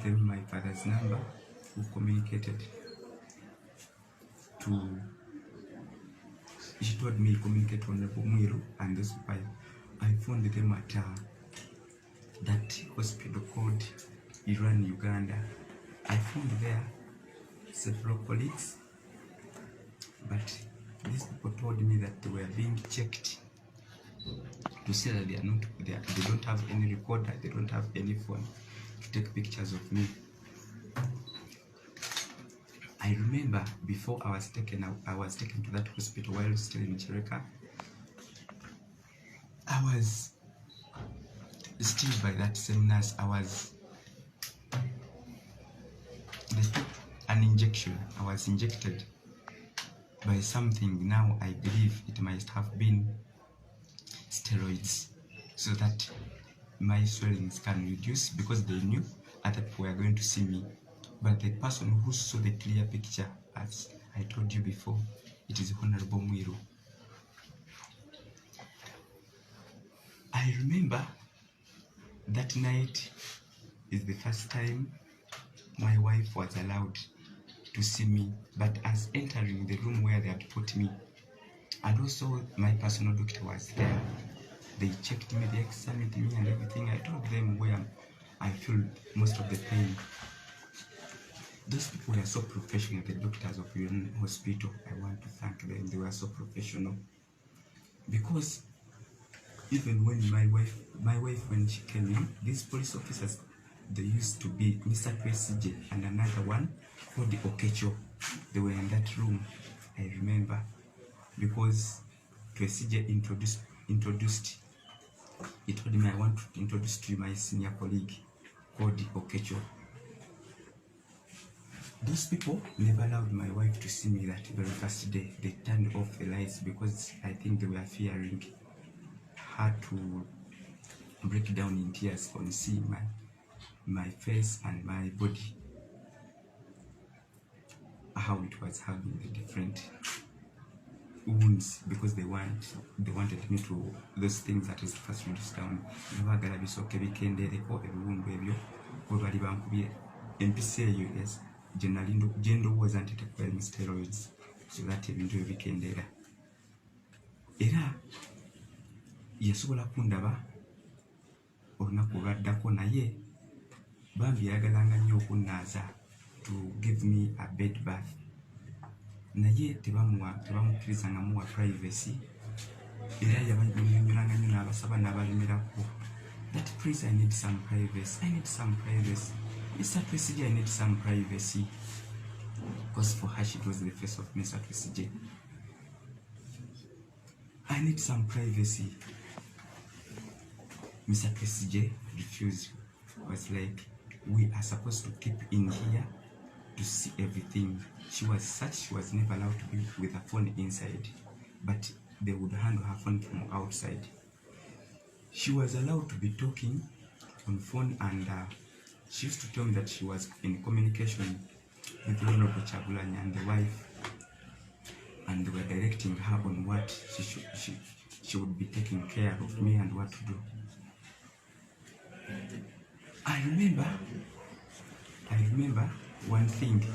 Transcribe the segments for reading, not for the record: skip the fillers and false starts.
them my father's number, who communicated to, she told me communicate on Mwiru, and those people, I found them at that hospital called Iran, Uganda. I found there several colleagues, but these people told me that they were being checked to say that they don't have any recorder, they don't have any phone to take pictures of me. I remember before I was taken to that hospital while still in Chireka. I was still by that same nurse. They took an injection. I was injected by something. Now I believe it might have been steroids, so that my swellings can reduce, because they knew other people were going to see me. But the person who saw the clear picture, as I told you before, it is Honorable Mwiru. I remember that night is the first time my wife was allowed to see me, but as entering the room where they had put me, and also my personal doctor was there. They checked me, they examined me and everything. I told them where I feel most of the pain. Those people were so professional, the doctors of your hospital. I want to thank them. They were so professional. Because even when my wife when she came in, these police officers, they used to be Mr. Twesije and another one called the Okecho. They were in that room, I remember, because Twesije introduced. He told me, I want to introduce to you my senior colleague called the Okecho. Those people never allowed my wife to see me that very first day. They turned off the lights because I think they were fearing her to break down in tears on seeing my face and my body, how it was having the different wounds, because they wanted me to, those things that is first reduced down. Yes. Gender wasn't steroids, so that ebintu ebikendera era yasobola kundaba olunaku lwaddako, naye bambi yagalanga nnyo okunnaaza to give me a bed bath, naye tebamukkiriza muwa privacy, era yabanyonyolanga nnyo n'abasaba n'abalemerako that please I need some privacy. Mr. Twesije, I need some privacy. Because for her, she was the face of Mr. Twesije. I need some privacy. Mr. Twesije refused. Was like, we are supposed to keep in here to see everything. She was never allowed to be with her phone inside, but they would handle her phone from outside. She was allowed to be talking on phone, and she used to tell me that she was in communication with Honorable Chagulanya and the wife, and they were directing her on what she would be taking care of me and what to do. I remember one thing,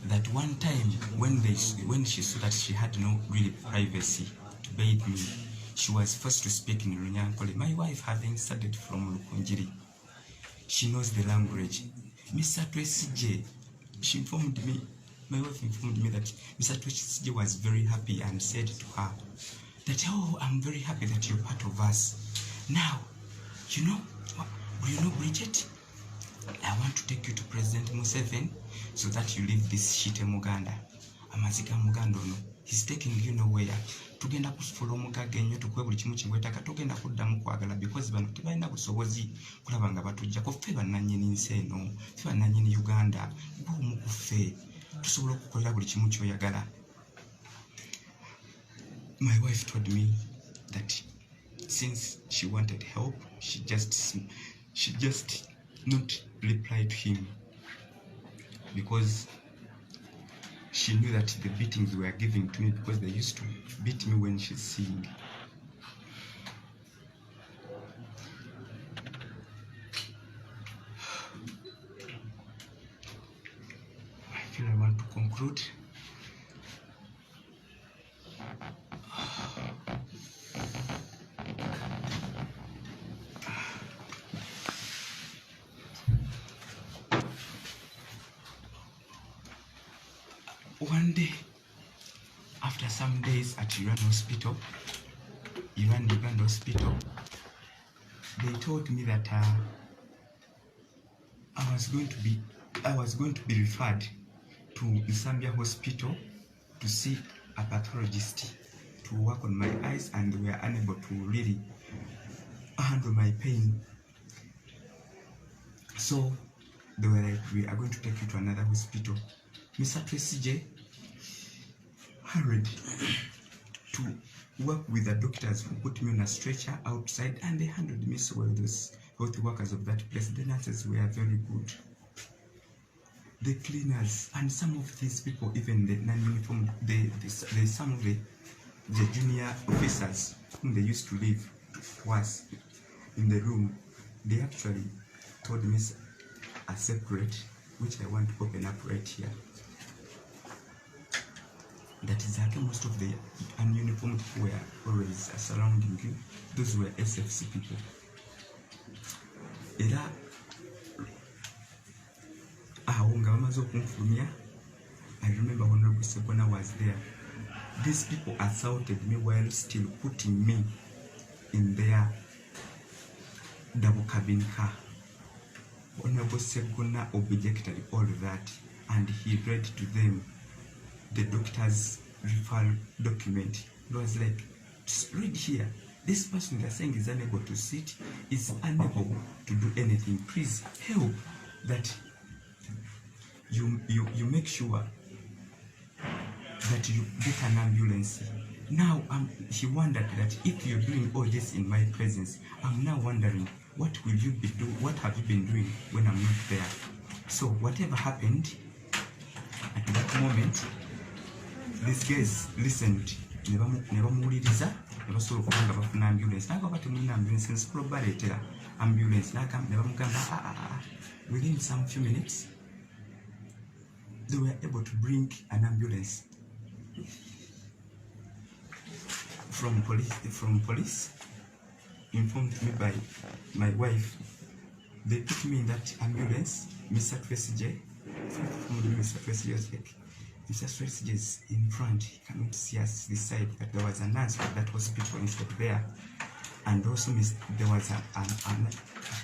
that one time when she saw that she had no really privacy to bathe me, she was forced to speak in Runyankole. My wife, having studied from Lukunjiri, she knows the language. Mr. Twesije, my wife informed me that Mr. Twesije was very happy and said to her that, oh, I'm very happy that you're part of us. Now, do you know Bridget? I want to take you to President Museveni so that you leave this shit in Muganda. Amazika Muganda no. He's taking you nowhere. Tugenda kufollow mugaga ennyo tukwe buli kimu kibwetaka tugenda kuddamu kwagala, because bano tebalina busobozi kulaba nga batujjako. Ffe bannannyini nsi eno, ffe bannannyini Uganda, gw'omu ku ffe tusobola okukolera buli kimu ky'oyagala. My wife told me that since she wanted help, she just not replied to him, because she knew that the beatings they were giving to me, because they used to beat me when she's singing. fruit. One day, after some days at Uganda Hospital, they told me that I was going to be referred to Zambia Hospital to see a pathologist to work on my eyes, and they were unable to really handle my pain. So they were like, we are going to take you to another hospital. Mr. Tracy J hurried to work with the doctors who put me on a stretcher outside, and they handled me so well. Those health workers of that place, the nurses were very good. The cleaners and some of these people, even the non-uniformed, some of the junior officers whom they used to live was in the room, they actually told me a secret which I want to open up right here. That is that most of the ununiformed people were always surrounding you. Those were SFC people. Era I remember Honorable Sebona was there. These people assaulted me while still putting me in their double cabin car. Honorable Sebona objected all that, and he read to them the doctor's referral document. It was like, just read here. This person they're saying is unable to sit, is unable to do anything. Please help that you make sure that you get an ambulance. Now he wondered that if you're doing all this in my presence, I'm now wondering what will you be doing? What have you been doing when I'm not there? So whatever happened at that moment, these guys listened. Never muliriza, never saw an ambulance. I got an ambulance and probably ambulance. Within some few minutes, they were able to bring an ambulance from police, informed me by my wife. They put me in that ambulance. Mr. Tracy J, Mr. Tracy J was like, Mr. Tracy J is in front, he cannot see us this side, but there was a nurse at that hospital instead there. And also there was a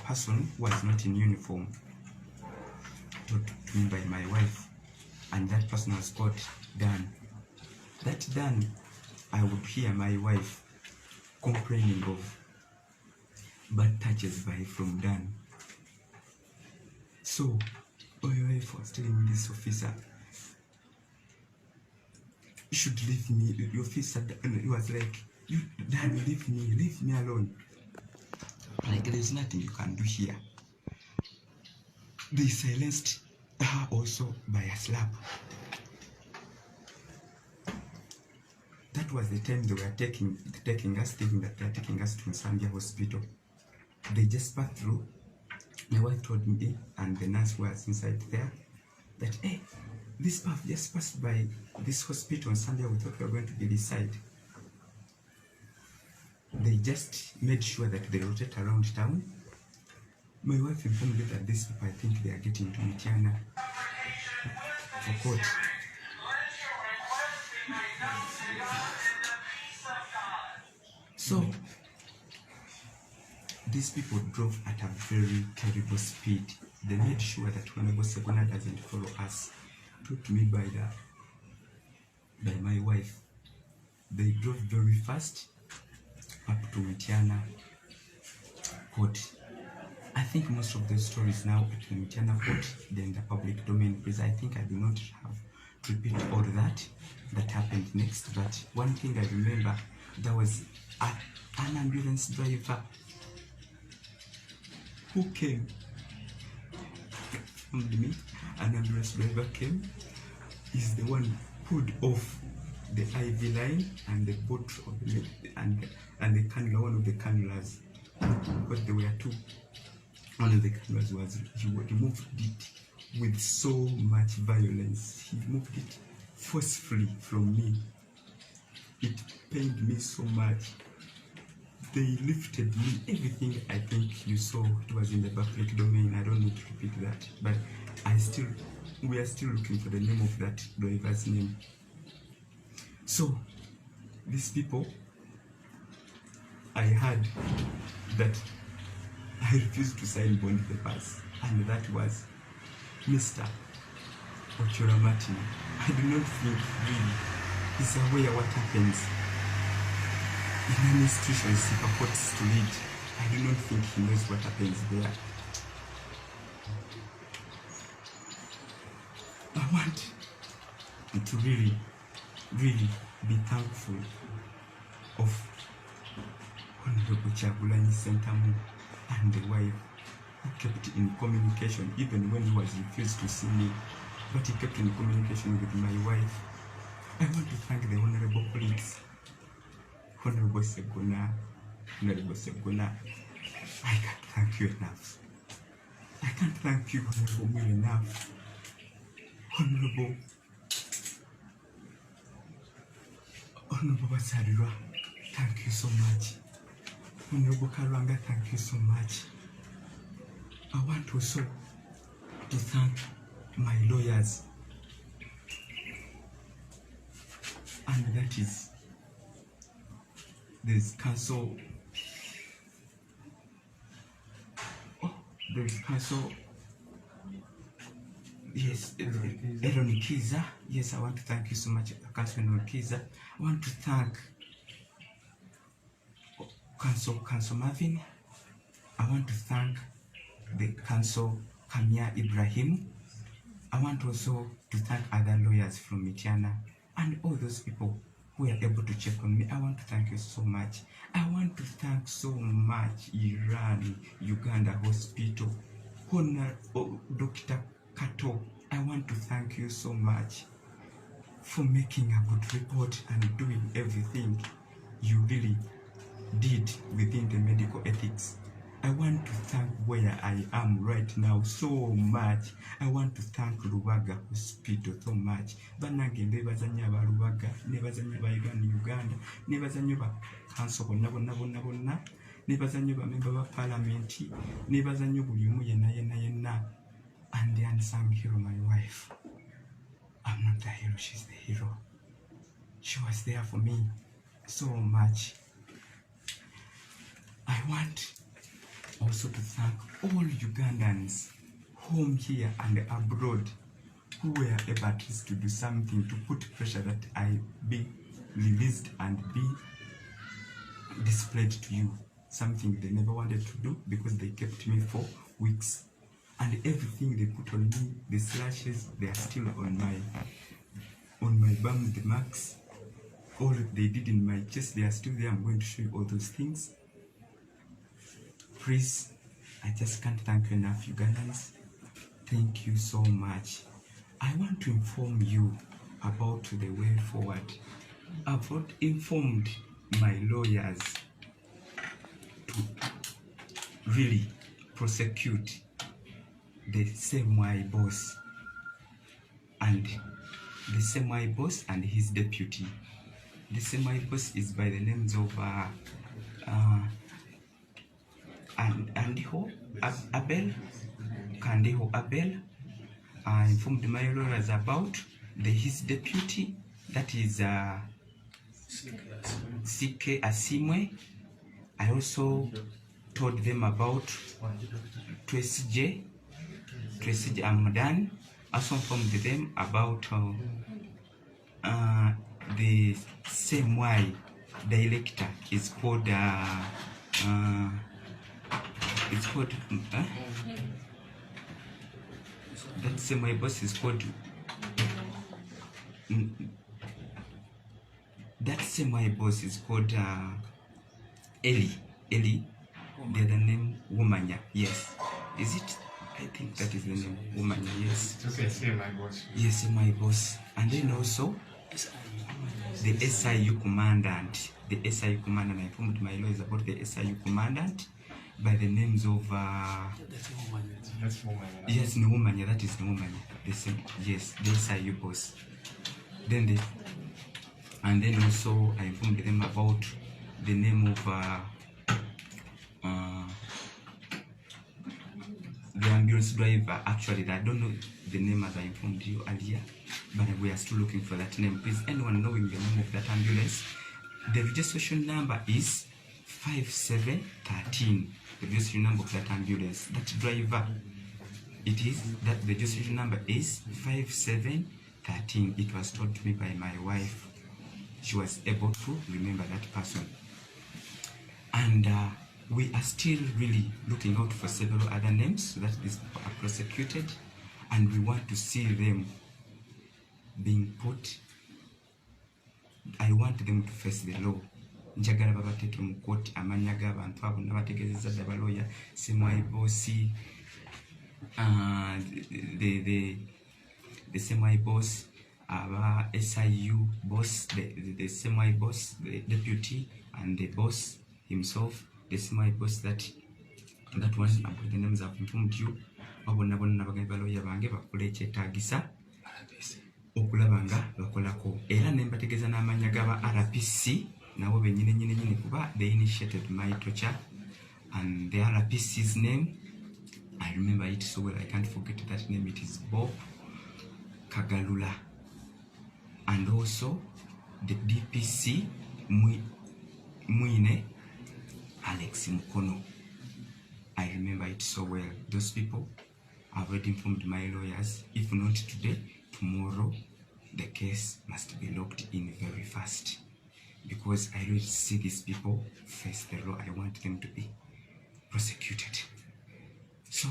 person who was not in uniform, told to me by my wife, and that person was called Dan. That Dan, I would hear my wife complaining of bad touches from Dan. So my wife was telling me, this officer, you should leave me. The officer, he was like, Dan, leave me alone. Like, there's nothing you can do here. They silenced her also by a slap. That was the time they were taking us, thinking that they are taking us to Zambia Hospital. They just passed through. My wife told me, and the nurse was inside there, that, hey, this path just passed by this hospital in Zambia. We thought we were going to be this side. They just made sure that they rotate around town. My wife informed me that these people, I think they are getting to Mitiana for court. So these people drove at a very terrible speed. They made sure that Honorable Sebona doesn't follow us. Took me by my wife. They drove very fast up to Mitiana court. I think most of the stories now at the Mitiana court, they're in the public domain, because I think I do not have to repeat all that happened next. But one thing I remember, there was an ambulance driver who came from me. An ambulance driver came. Is the one pulled off the IV line and the boat of the and the cannula, one of the cannulas, because there were two. One of the cannulas was, he moved it with so much violence. He moved it forcefully from me. It pained me so much. They lifted me. Everything I think you saw, it was in the public domain. I don't need to repeat that. But we are still looking for the name of that driver's name. So, these people, I heard that I refused to sign bond papers, and that was Mr. Ochola Martin. I do not think really he's aware what happens in an institution he purports to lead. I do not think he knows what happens there. I want to really be thankful of Honorable Kyagulanyi Ssentamu and the wife, who kept in communication even when he was refused to see me, but he kept in communication with my wife. I want to thank the honorable colleagues, Honorable Segona. I can't thank you enough. I can't thank you, Honorable Will, enough. Honorable Basalirwa, thank you so much. Honorable Karwanga, thank you so much. I want also to thank my lawyers, and that is, there's counsel, yes, Aaron Kiza. Yes, I want to thank you so much, Council Aaron Kiza. I want to thank Council Marvin. I want to thank the Council Kamia Ibrahim. I want also to thank other lawyers from Mityana and all those people who are able to check on me. I want to thank you so much. I want to thank so much Iran, Uganda Hospital, Dr. Kato. I want to thank you so much for making a good report and doing everything you really did within the medical ethics. I want to thank where I am right now so much. I want to thank Rubaga Hospital so much. Banage nebazanya ba Rubaga, nebazanya ba Uganda, nebazanya ba council bonna, nebazanya ba member ba parliament, nebazanya buli omu yenna. And the unsung hero, my wife. I'm not the hero, she's the hero. She was there for me so much. I want also to thank all Ugandans, home here and abroad, who were able at least to do something to put pressure that I be released and be displayed to you. Something they never wanted to do because they kept me for weeks. And everything they put on me, the slashes, they are still on my bum, the marks. All they did in my chest, they are still there. I'm going to show you all those things. Please, I just can't thank you enough, Ugandans. Thank you so much. I want to inform you about the way forward. I've not informed my lawyers to really prosecute the semi boss and his deputy. The semi boss is by the names of Kandiho Abel. I informed my lawyers about his deputy, that is CK Asimwe. I also told them about Tracy Amadan. Also informed them about the same way director is called that same boss is called Eli. The other name Womanya. Yes. Is it? I think that is the name Womanya. Yes. Okay, say my boss. Yes, my boss. And then also the SIU commandant. I informed my lawyers about the SIU commandant by the names of That's Womanya. yes, Womanya. That is Womanya. The same. Yes, the SIU boss. then also I informed them about the name of the ambulance driver. Actually, I don't know the name as I informed you earlier, but we are still looking for that name. Please, anyone knowing the name of that ambulance? The registration number is 5713. The registration number of that ambulance, that driver, it is that the registration number is 5713. It was told to me by my wife. She was able to remember that person. And we are still really looking out for several other names so that these people are prosecuted, and we want to see them being put. I want them to face the law. Njagala babateeke mu court amanya g'abantu abo nabategeezezza dda balooya Semwai Boss, the Semwai Boss, aba SIU boss, the Semwai Boss, the deputy, and the boss himself, the Semwai Boss, that one, the names I've informed you. Bonna nabagambye balooya bange bakola ekyetaagisa okulaba nga bakolako, era ne mbategeeza n'amanya g'aba RPC nabo bennyini kuba they initiated my torture, and the RPC's name, I remember it so well, I can't forget that name. It is Bob Kagalula, and also the DPC Mwine Alex Mukono. I remember it so well. Those people, I've already informed my lawyers. If not today, tomorrow, the case must be locked in very fast, because I really see these people face the law. I want them to be prosecuted. So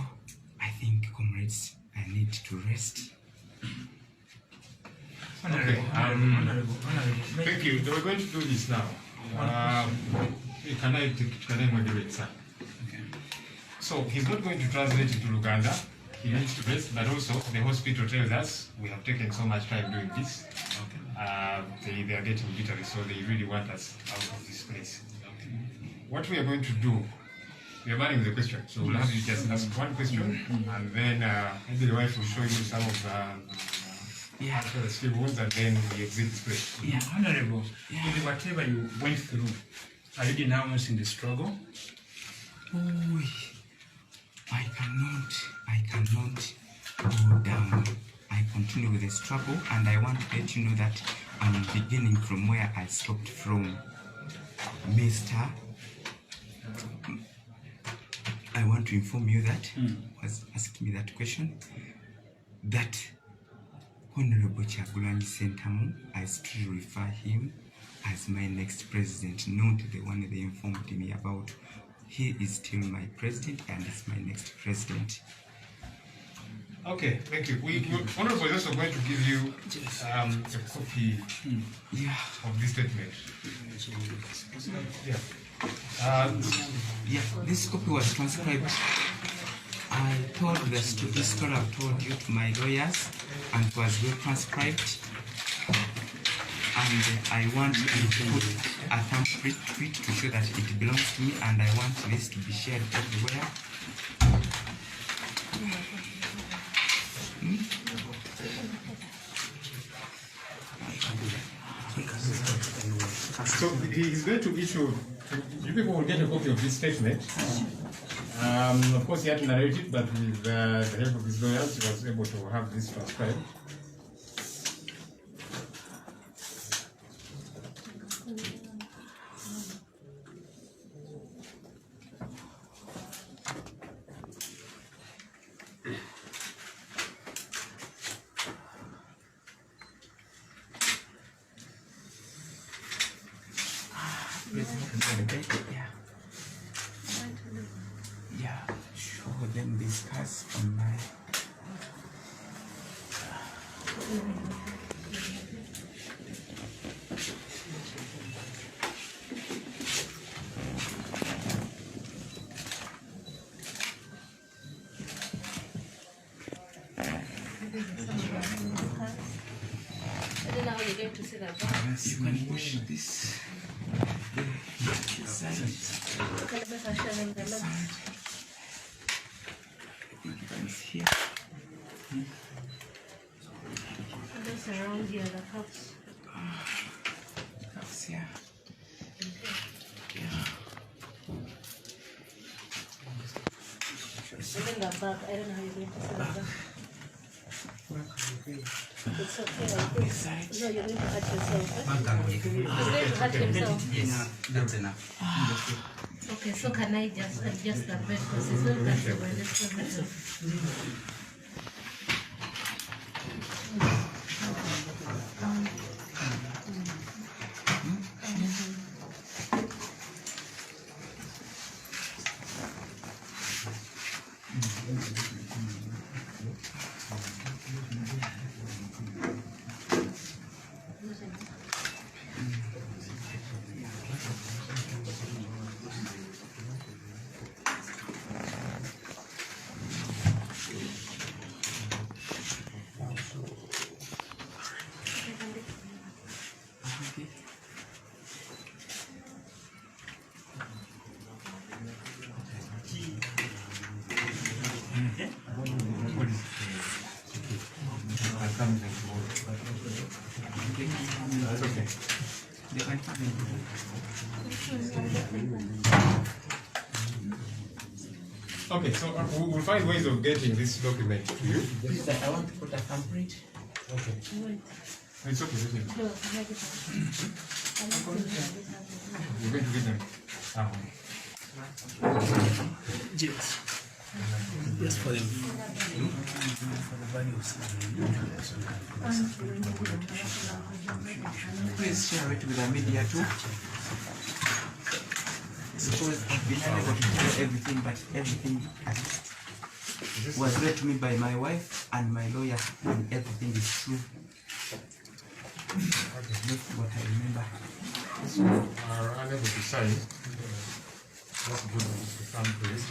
I think, comrades, I need to rest. Okay. Thank you. We're going to do this now. Can I moderate, sir? Okay. So he's not going to translate it to Luganda. He needs to rest, but also the hospital tells us we have taken so much time doing this. Okay. They are getting jittery, so they really want us out of this place. Okay. What we are going to do, we are running the question, so we'll have you just ask one question, and then maybe the wife will show you some of the skill wounds, and then we exit this place. Yeah, Honorable, with whatever you went through, are you denouncing the struggle? Oh, I cannot go down. I continue with the struggle, and I want to let you know that I'm beginning from where I stopped from. Mr. I want to inform you that was asking me that question, that Honorable Kyagulanyi Ssentamu, I still refer him as my next president, not the one they informed me about. He is still my president and is my next president. Okay, thank you. Honorable is also going to give you a copy of this statement. This copy was transcribed. I told the story I've told you to my lawyers, and it was well transcribed. And I want to put a thumbprint to it to show that it belongs to me, and I want this to be shared everywhere. So he's going to issue, you people will get a copy of this statement. Of course, he had to narrate it, but with the help of his lawyers, he was able to have this transcribed. Show them this cast on my I don't know how you're going to see that. you can push this side. Here. around here, the cups. Cups, yeah. Yeah. And then the back, I don't know how you're going to set it back. It's okay, I think. No, you're going to hurt yourself. Eh? He's going to hurt himself. Yes, that's enough. Okay, so can I just adjust the bed because it's not comfortable. Let's put it That's okay. Okay, so we'll find ways of getting this document to you. Please, I want to put a thumbprint. Okay. Wait. It's okay, it's okay. No, can I get You're going to get them. Yes. Yes, for them. For the values. Please share it with the media too. Because I've been unable to tell everything, but everything was read to me by my wife and my lawyer, and everything is true. That's what I remember. Are unable to sign. That's good to come to this.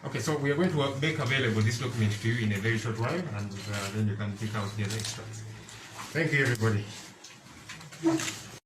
Okay, so we are going to make available this document to you in a very short while, and then you can pick out the extras. Thank you, everybody.